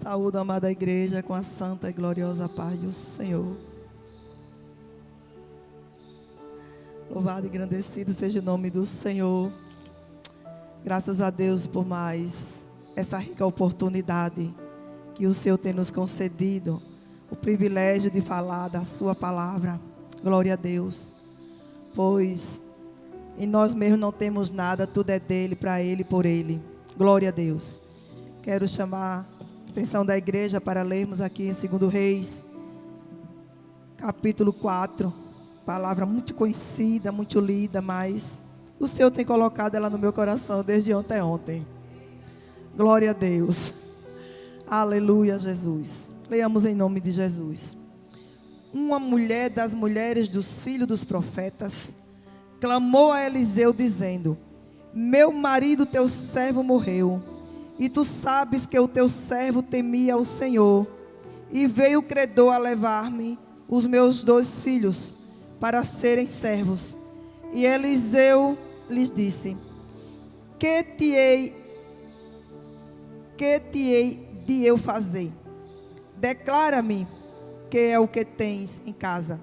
Saúdo a amada igreja com a santa e gloriosa paz do Senhor. Louvado e engrandecido seja o nome do Senhor. Graças a Deus por mais essa rica oportunidade que o Senhor tem nos concedido, o privilégio de falar da sua palavra. Glória a Deus. Pois em nós mesmos não temos nada, tudo é dele, para ele e por ele. Glória a Deus. Quero chamar a atenção da igreja para lermos aqui em 2 Reis, capítulo 4. Palavra muito conhecida, muito lida, mas o Senhor tem colocado ela no meu coração desde ontem. Glória a Deus. Aleluia, Jesus. Leamos em nome de Jesus. Uma mulher das mulheres dos filhos dos profetas clamou a Eliseu dizendo: meu marido, teu servo, morreu, e tu sabes que o teu servo temia o Senhor, e veio o credor a levar-me os meus 2 filhos para serem servos. E Eliseu lhes disse: que te hei de eu fazer? Declara-me que é o que tens em casa.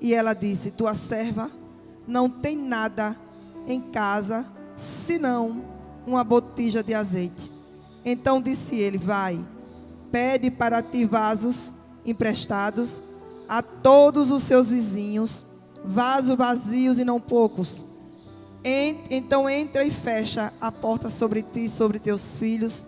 E ela disse: tua serva não tem nada em casa, senão uma botija de azeite. Então disse ele: vai, pede para ti vasos emprestados a todos os seus vizinhos, vasos vazios e não poucos. Então entra e fecha a porta sobre ti e sobre teus filhos,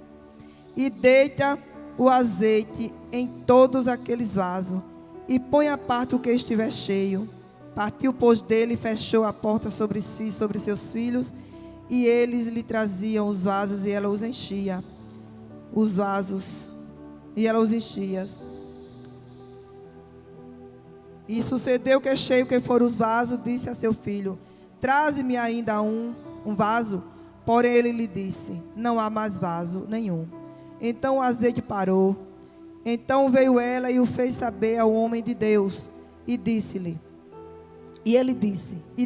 e deita o azeite em todos aqueles vasos, e põe à parte o que estiver cheio. Partiu, pois, dele e fechou a porta sobre si e sobre seus filhos, e eles lhe traziam os vasos, e ela os enchia. Os vasos, e ela os enchia. E sucedeu que, cheio que foram os vasos, disse a seu filho: traze-me ainda um vaso. Porém ele lhe disse: não há mais vaso nenhum. Então o azeite parou. Então veio ela e o fez saber ao homem de Deus, e disse-lhe,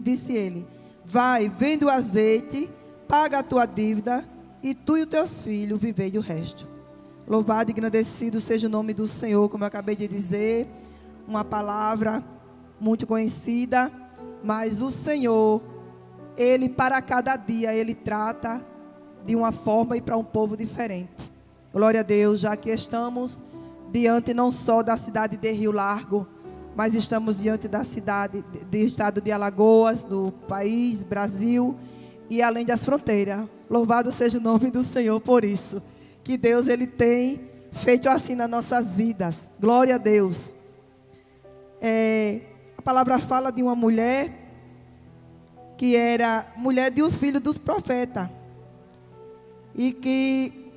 disse ele: vai, vende o azeite, paga a tua dívida, e tu e os teus filhos vivei do resto. Louvado e engrandecido seja o nome do Senhor. Como eu acabei de dizer, uma palavra muito conhecida, mas o Senhor, Ele para cada dia, Ele trata de uma forma e para um povo diferente. Glória a Deus, já que estamos diante não só da cidade de Rio Largo, mas estamos diante da cidade, do estado de Alagoas, do país, Brasil, e além das fronteiras. Louvado seja o nome do Senhor por isso, que Deus Ele tem feito assim nas nossas vidas. Glória a Deus. A palavra fala de uma mulher que era mulher de os filhos dos profetas, e que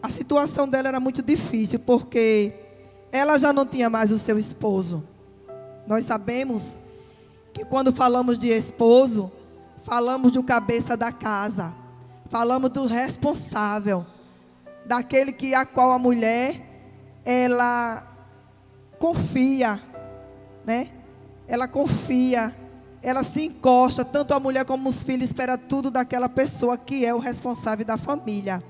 a situação dela era muito difícil, porque ela já não tinha mais o seu esposo. Nós sabemos que quando falamos de esposo, falamos do cabeça da casa, falamos do responsável, daquele que a qual a mulher, ela confia, né? Ela confia, ela se encosta, tanto a mulher como os filhos, espera tudo daquela pessoa que é o responsável da família.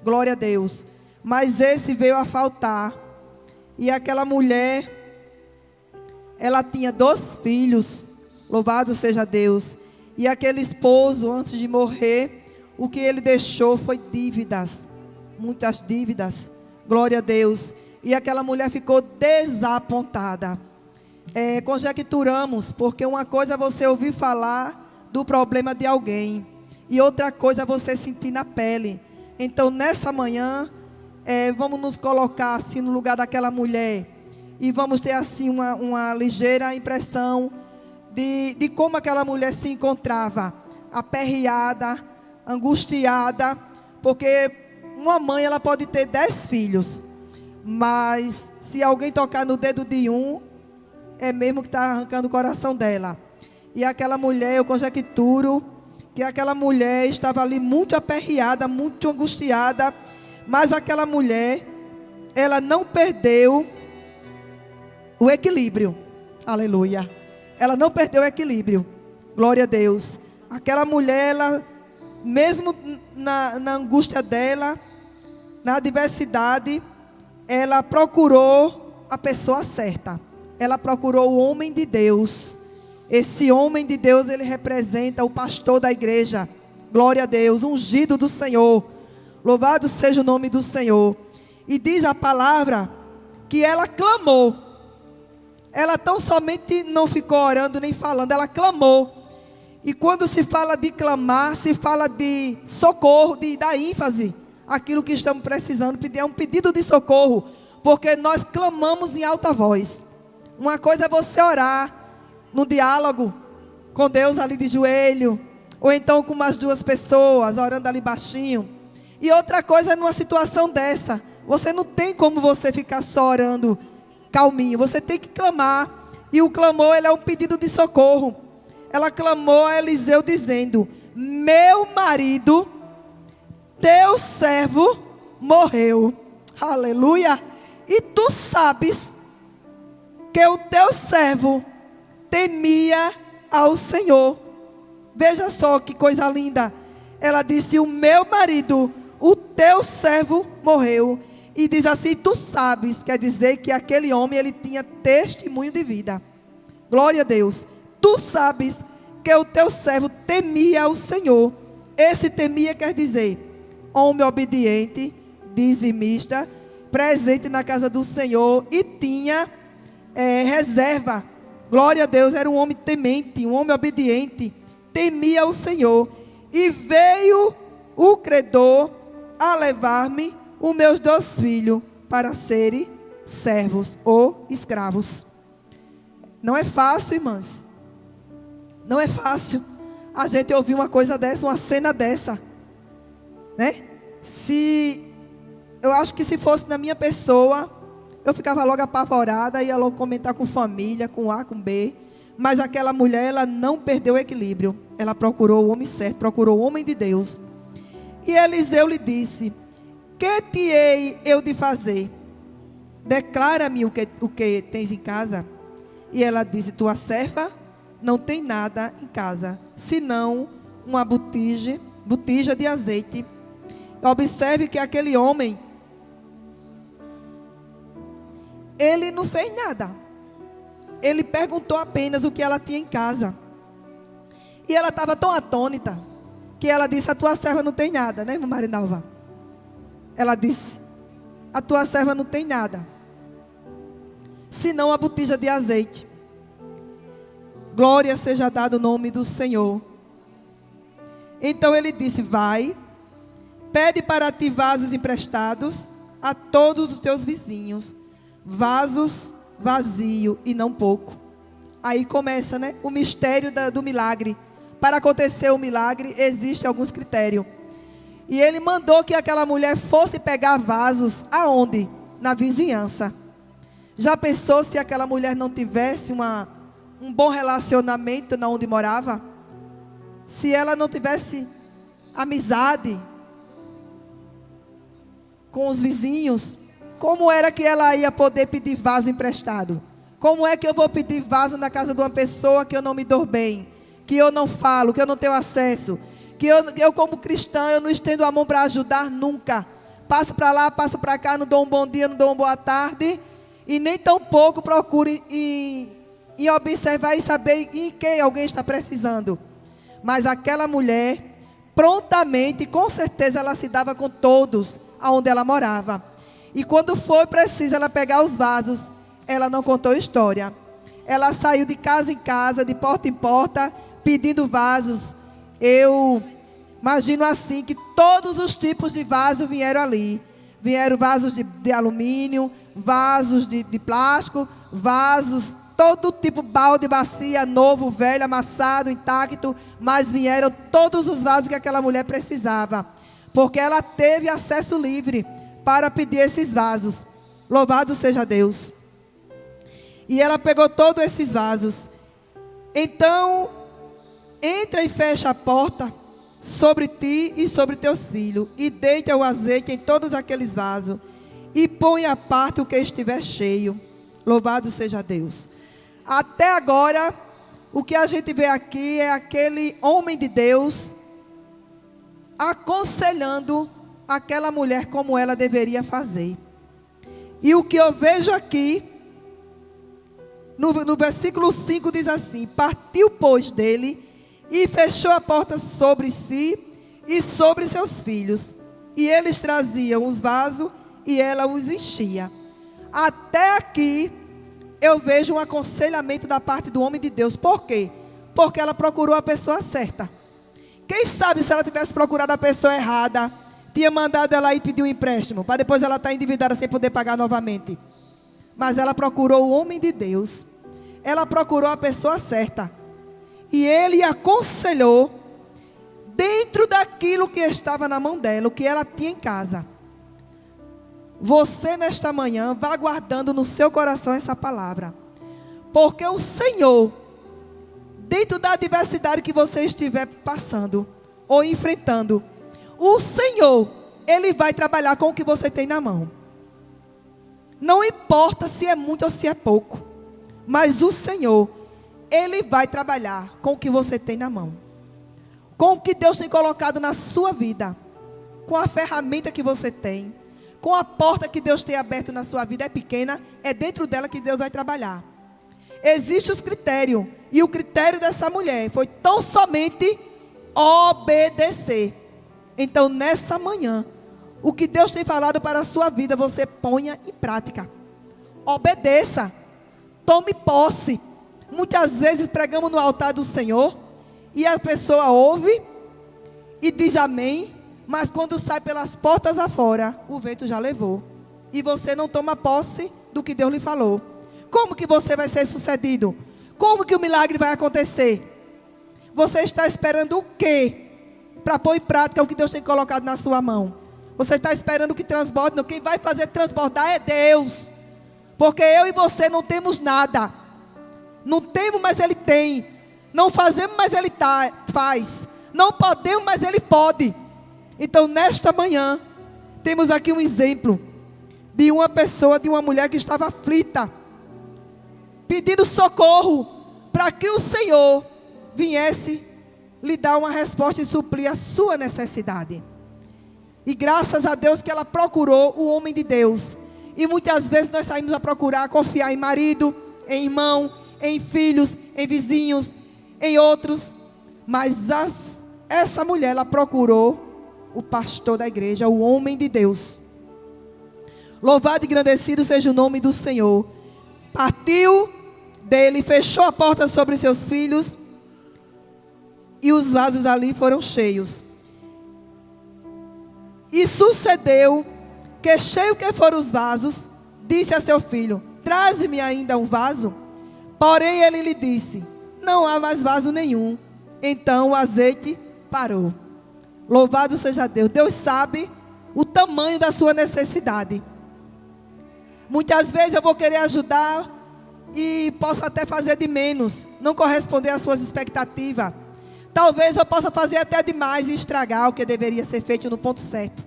Glória a Deus. Mas esse veio a faltar. E aquela mulher, ela tinha 2 filhos. Louvado seja Deus. E aquele esposo, antes de morrer, o que ele deixou foi dívidas. Muitas dívidas. Glória a Deus. E aquela mulher ficou desapontada. Conjecturamos, porque uma coisa é você ouvir falar do problema de alguém, e outra coisa é você sentir na pele. Então nessa manhã, vamos nos colocar assim no lugar daquela mulher, e vamos ter assim uma ligeira impressão de como aquela mulher se encontrava, aperreada, angustiada, porque uma mãe, ela pode ter 10 filhos, mas se alguém tocar no dedo de um, é mesmo que está arrancando o coração dela. E aquela mulher, eu conjecturo que aquela mulher estava ali muito aperreada, muito angustiada, mas aquela mulher, ela não perdeu o equilíbrio. Aleluia. Ela não perdeu o equilíbrio. Glória a Deus. Aquela mulher, ela, mesmo na angústia dela, na adversidade, ela procurou a pessoa certa. Ela procurou o homem de Deus. Esse homem de Deus, ele representa o pastor da igreja. Glória a Deus, ungido do Senhor. Louvado seja o nome do Senhor. E diz a palavra que ela clamou. Ela tão somente não ficou orando nem falando, ela clamou. E quando se fala de clamar, se fala de socorro, de dar ênfase àquilo que estamos precisando. É um pedido de socorro, porque nós clamamos em alta voz. Uma coisa é você orar no diálogo com Deus ali de joelho, ou então com umas duas pessoas orando ali baixinho. E outra coisa é numa situação dessa, você não tem como você ficar só orando calminho, você tem que clamar. E o clamor, ele é um pedido de socorro. Ela clamou a Eliseu dizendo: meu marido, teu servo, morreu. Aleluia. E tu sabes que o teu servo temia ao Senhor. Veja só que coisa linda. Ela disse: o meu marido, o teu servo, morreu. E diz assim: tu sabes, quer dizer que aquele homem, ele tinha testemunho de vida. Glória a Deus. Tu sabes que o teu servo temia ao Senhor. Esse temia quer dizer homem obediente, dizimista, presente na casa do Senhor e tinha reserva. Glória a Deus, era um homem temente, um homem obediente, temia ao Senhor. E veio o credor a levar-me os meus 2 filhos para serem servos ou escravos. Não é fácil, irmãs. Não é fácil a gente ouvir uma coisa dessa, uma cena dessa, né? Eu acho que se fosse na minha pessoa, eu ficava logo apavorada, ia logo comentar com família, com A, com B. Mas aquela mulher, ela não perdeu o equilíbrio. Ela procurou o homem certo, procurou o homem de Deus. E Eliseu lhe disse: que te hei eu de fazer? Declara-me o que tens em casa. E ela disse: tua serva não tem nada em casa, senão uma botija de azeite. Observe que aquele homem, ele não fez nada. Ele perguntou apenas o que ela tinha em casa. E ela estava tão atônita, que ela disse: a tua serva não tem nada, né, irmã Marinalva? Ela disse: a tua serva não tem nada, senão a botija de azeite. Glória seja dado o nome do Senhor. Então ele disse: vai, pede para ti vasos emprestados a todos os teus vizinhos, vasos vazios e não pouco. Aí começa, né, o mistério do milagre. Para acontecer o milagre, existem alguns critérios. E ele mandou que aquela mulher fosse pegar vasos, aonde? Na vizinhança. Já pensou se aquela mulher não tivesse um bom relacionamento na onde morava? Se ela não tivesse amizade com os vizinhos, como era que ela ia poder pedir vaso emprestado? Como é que eu vou pedir vaso na casa de uma pessoa que eu não me dou bem, que eu não falo, que eu não tenho acesso, que eu como cristã, eu não estendo a mão para ajudar nunca? Passo para lá, passo para cá, não dou um bom dia, não dou uma boa tarde, e nem tão pouco procuro em observar e saber em quem alguém está precisando. Mas aquela mulher, prontamente, com certeza ela se dava com todos aonde ela morava. E quando foi preciso ela pegar os vasos, ela não contou história. Ela saiu de casa em casa, de porta em porta, pedindo vasos. Eu imagino assim, que todos os tipos de vasos vieram ali. Vieram vasos de alumínio, vasos de plástico, vasos, todo tipo, balde, bacia, novo, velho, amassado, intacto. Mas vieram todos os vasos que aquela mulher precisava, porque ela teve acesso livre para pedir esses vasos. Louvado seja Deus. E ela pegou todos esses vasos. Então, entra e fecha a porta sobre ti e sobre teus filhos, e deita o azeite em todos aqueles vasos, e põe à parte o que estiver cheio. Louvado seja Deus. Até agora, o que a gente vê aqui é aquele homem de Deus aconselhando aquela mulher como ela deveria fazer. E o que eu vejo aqui, no versículo 5 diz assim: partiu, pois, dele, e fechou a porta sobre si e sobre seus filhos. E eles traziam os vasos, e ela os enchia. Até aqui, eu vejo um aconselhamento da parte do homem de Deus. Por quê? Porque ela procurou a pessoa certa. Quem sabe se ela tivesse procurado a pessoa errada, tinha mandado ela ir pedir um empréstimo, para depois ela estar endividada sem poder pagar novamente. Mas ela procurou o homem de Deus. Ela procurou a pessoa certa. E ele aconselhou, dentro daquilo que estava na mão dela, o que ela tinha em casa. Você nesta manhã, vá guardando no seu coração essa palavra. Porque o Senhor, dentro da adversidade que você estiver passando ou enfrentando, o Senhor, Ele vai trabalhar com o que você tem na mão. Não importa se é muito ou se é pouco, mas o Senhor, Ele vai trabalhar com o que você tem na mão, com o que Deus tem colocado na sua vida, com a ferramenta que você tem, com a porta que Deus tem aberto na sua vida. É pequena, é dentro dela que Deus vai trabalhar. Existem os critérios, e o critério dessa mulher foi tão somente obedecer. Então, nessa manhã, o que Deus tem falado para a sua vida, você ponha em prática. Obedeça. Tome posse. Muitas vezes pregamos no altar do Senhor, e a pessoa ouve e diz amém, mas quando sai pelas portas afora, o vento já levou. E você não toma posse do que Deus lhe falou. Como que você vai ser sucedido? Como que o milagre vai acontecer? Você está esperando o quê para pôr em prática o que Deus tem colocado na sua mão? Você está esperando que transborde? Não, quem vai fazer transbordar é Deus. Porque eu e você não temos nada. Não temos, mas Ele tem. Não fazemos, mas Ele faz. Não podemos, mas Ele pode. Então, nesta manhã, temos aqui um exemplo de uma pessoa, de uma mulher que estava aflita, pedindo socorro, para que o Senhor viesse lhe dar uma resposta e suprir a sua necessidade. E graças a Deus que ela procurou o homem de Deus. E muitas vezes nós saímos a procurar, confiar em marido, em irmão, em filhos, em vizinhos, em outros. Mas essa mulher, ela procurou o pastor da igreja, o homem de Deus. Louvado e agradecido seja o nome do Senhor. Partiu dele, fechou a porta sobre seus filhos, e os vasos ali foram cheios. E sucedeu que, cheio que foram os vasos, disse a seu filho: traze-me ainda um vaso. Porém ele lhe disse: não há mais vaso nenhum. Então o azeite parou. Louvado seja Deus. Deus sabe o tamanho da sua necessidade. Muitas vezes eu vou querer ajudar e posso até fazer de menos, não corresponder às suas expectativas. Talvez eu possa fazer até demais e estragar o que deveria ser feito no ponto certo.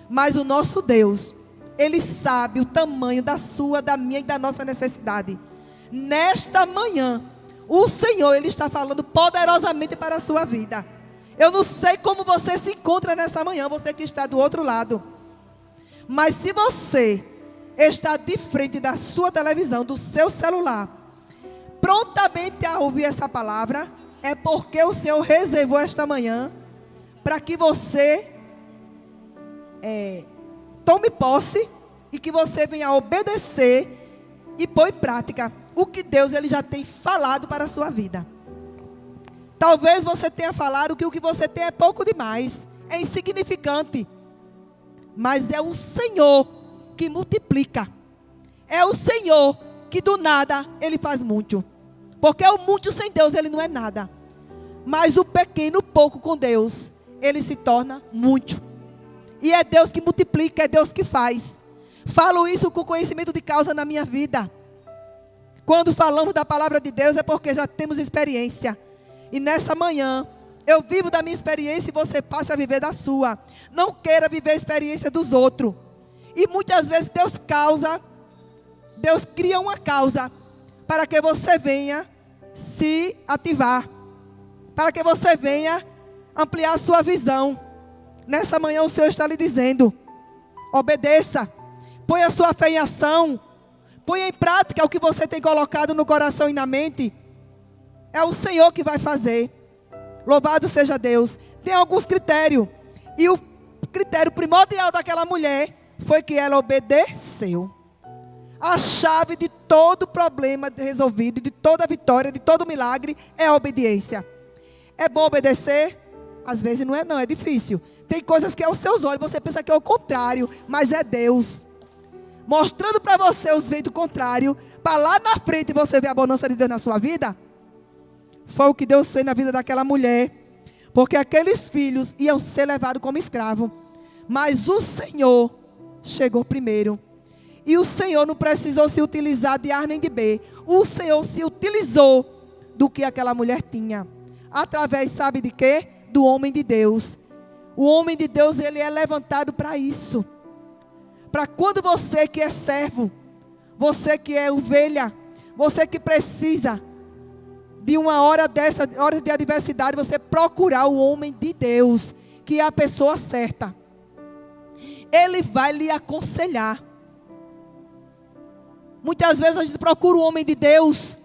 Mas o nosso Deus, Ele sabe o tamanho da sua, da minha e da nossa necessidade. Nesta manhã, o Senhor, Ele está falando poderosamente para a sua vida. Eu não sei como você se encontra nessa manhã, você que está do outro lado. Mas se você está de frente da sua televisão, do seu celular, prontamente a ouvir essa palavra, é porque o Senhor reservou esta manhã para que você tome posse e que você venha obedecer e pôr em prática o que Deus Ele já tem falado para a sua vida. Talvez você tenha falado que o que você tem é pouco demais, é insignificante. Mas é o Senhor que multiplica. É o Senhor que do nada Ele faz muito. Porque o muito sem Deus Ele não é nada. Mas o pequeno, pouco com Deus, Ele se torna muito. E é Deus que multiplica, é Deus que faz. Falo isso com conhecimento de causa na minha vida. Quando falamos da palavra de Deus é porque já temos experiência. E nessa manhã, eu vivo da minha experiência e você passa a viver da sua. Não queira viver a experiência dos outros. E muitas vezes Deus cria uma causa para que você venha se ativar. Para que você venha ampliar a sua visão. Nessa manhã o Senhor está lhe dizendo: obedeça, ponha a sua fé em ação, ponha em prática o que você tem colocado no coração e na mente. É o Senhor que vai fazer. Louvado seja Deus. Tem alguns critérios. E o critério primordial daquela mulher foi que ela obedeceu. A chave de todo problema resolvido, de toda vitória, de todo milagre, é a obediência. É bom obedecer? Às vezes não é não, é difícil. Tem coisas que é aos seus olhos, você pensa que é o contrário, mas é Deus mostrando para você os ventos contrários, para lá na frente você ver a bonança de Deus na sua vida. Foi o que Deus fez na vida daquela mulher, porque aqueles filhos iam ser levados como escravos, mas o Senhor chegou primeiro. E o Senhor não precisou se utilizar de A nem de B. O Senhor se utilizou do que aquela mulher tinha. Através, sabe de quê? Do homem de Deus. O homem de Deus, ele é levantado para isso. Para quando você que é servo, você que é ovelha, você que precisa de uma hora dessa, hora de adversidade, você procurar o homem de Deus, que é a pessoa certa. Ele vai lhe aconselhar. Muitas vezes a gente procura o homem de Deus,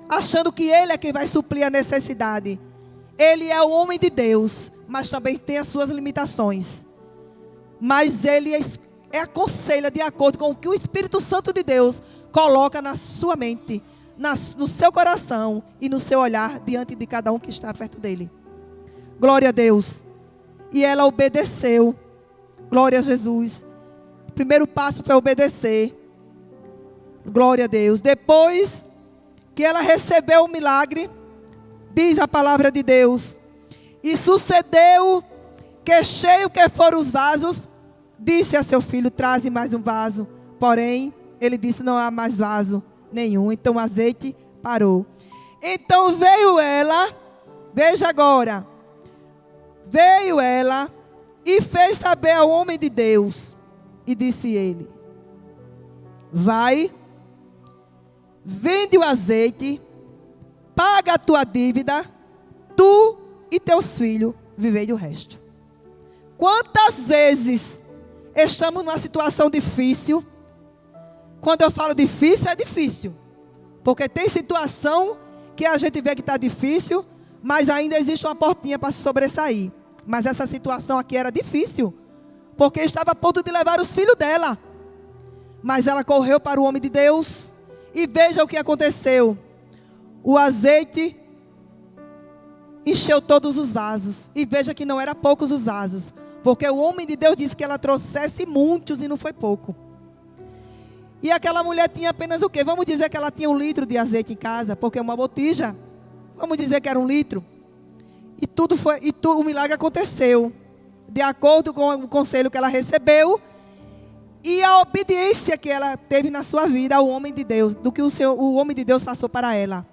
achando que ele é quem vai suprir a necessidade. Ele é o homem de Deus, mas também tem as suas limitações. Mas ele aconselha de acordo com o que o Espírito Santo de Deus coloca na sua mente, no seu coração e no seu olhar diante de cada um que está perto dele. Glória a Deus. E ela obedeceu. Glória a Jesus. O primeiro passo foi obedecer. Glória a Deus. Depois que ela recebeu o milagre, diz a palavra de Deus: e sucedeu que cheio que foram os vasos, disse a seu filho: traze mais um vaso. Porém, ele disse: não há mais vaso nenhum. Então o azeite parou. Então veio ela, veja agora, veio ela e fez saber ao homem de Deus. E disse ele: vai, vende o azeite, paga a tua dívida, tu e teus filhos vivei o resto. Quantas vezes estamos numa situação difícil? Quando eu falo difícil, é difícil. Porque tem situação que a gente vê que está difícil, mas ainda existe uma portinha para se sobressair. Mas essa situação aqui era difícil, porque estava a ponto de levar os filhos dela. Mas ela correu para o homem de Deus, e veja o que aconteceu. O azeite encheu todos os vasos. E veja que não eram poucos os vasos, porque o homem de Deus disse que ela trouxesse muitos e não foi pouco. E aquela mulher tinha apenas o quê? Vamos dizer que ela tinha 1 litro de azeite em casa, porque uma botija, vamos dizer que era 1 litro. E o milagre aconteceu, de acordo com o conselho que ela recebeu, e a obediência que ela teve na sua vida ao homem de Deus, do que o homem de Deus passou para ela.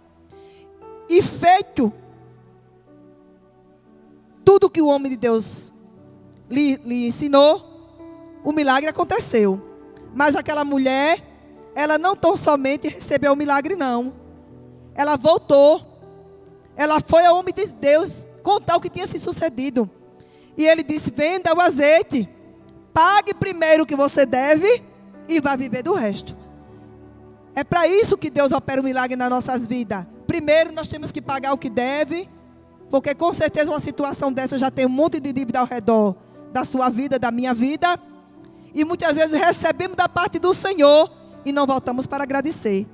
E feito tudo que o homem de Deus lhe ensinou, o milagre aconteceu. Mas aquela mulher, ela não tão somente recebeu o milagre, não. Ela voltou. Ela foi ao homem de Deus contar o que tinha se sucedido. E ele disse: venda o azeite, pague primeiro o que você deve e vá viver do resto. É para isso que Deus opera o milagre nas nossas vidas. Primeiro nós temos que pagar o que deve, porque com certeza uma situação dessa já tem um monte de dívida ao redor da sua vida, da minha vida. E muitas vezes recebemos da parte do Senhor e não voltamos para agradecer.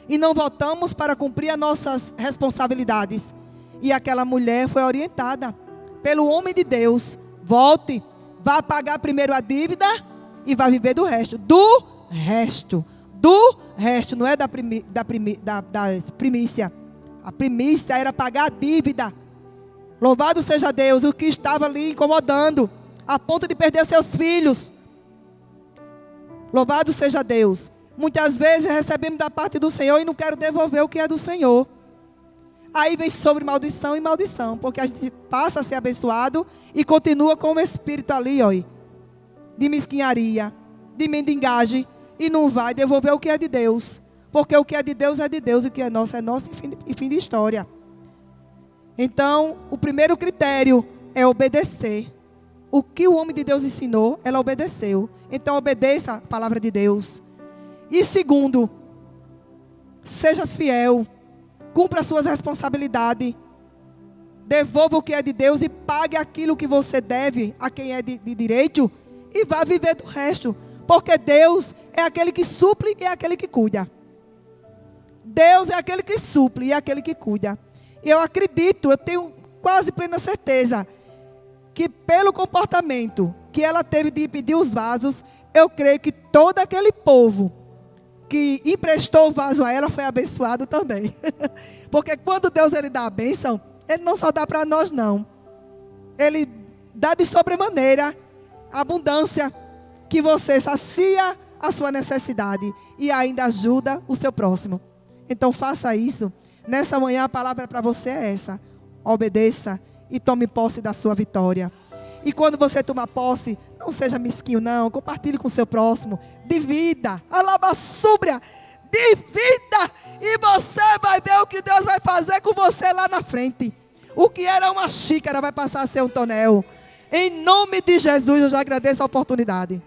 E não voltamos para cumprir as nossas responsabilidades. E aquela mulher foi orientada pelo homem de Deus: volte, vá pagar primeiro a dívida e vá viver do resto. Do resto. Do resto, não é da primícia. A primícia era pagar a dívida. Louvado seja Deus, o que estava ali incomodando, a ponto de perder seus filhos. Louvado seja Deus. Muitas vezes recebemos da parte do Senhor e não quero devolver o que é do Senhor. Aí vem sobre maldição e maldição, porque a gente passa a ser abençoado e continua com o espírito ali, ó, de mesquinharia, de mendigagem, e não vai devolver o que é de Deus. Porque o que é de Deus e o que é nosso e fim de história. Então, o primeiro critério é obedecer. o que o homem de Deus ensinou, ela obedeceu. Então obedeça a palavra de Deus. E segundo, seja fiel, cumpra as suas responsabilidades, devolva o que é de Deus e pague aquilo que você deve a quem é de direito e vá viver do resto, porque Deus é aquele que suple e é aquele que cuida. Deus é aquele que suple e é aquele que cuida. E eu acredito, eu tenho quase plena certeza que pelo comportamento que ela teve de pedir os vasos, eu creio que todo aquele povo que emprestou o vaso a ela foi abençoado também. Porque quando Deus ele dá a bênção, Ele não só dá para nós não. Ele dá de sobremaneira abundância, que você sacia a sua necessidade e ainda ajuda o seu próximo. Então faça isso. Nessa manhã a palavra para você é essa: obedeça e tome posse da sua vitória. E quando você tomar posse, não seja mesquinho não, compartilhe com o seu próximo, divida, alabaçúbria, divida, e você vai ver o que Deus vai fazer com você lá na frente. O que era uma xícara vai passar a ser um tonel. Em nome de Jesus eu já agradeço a oportunidade.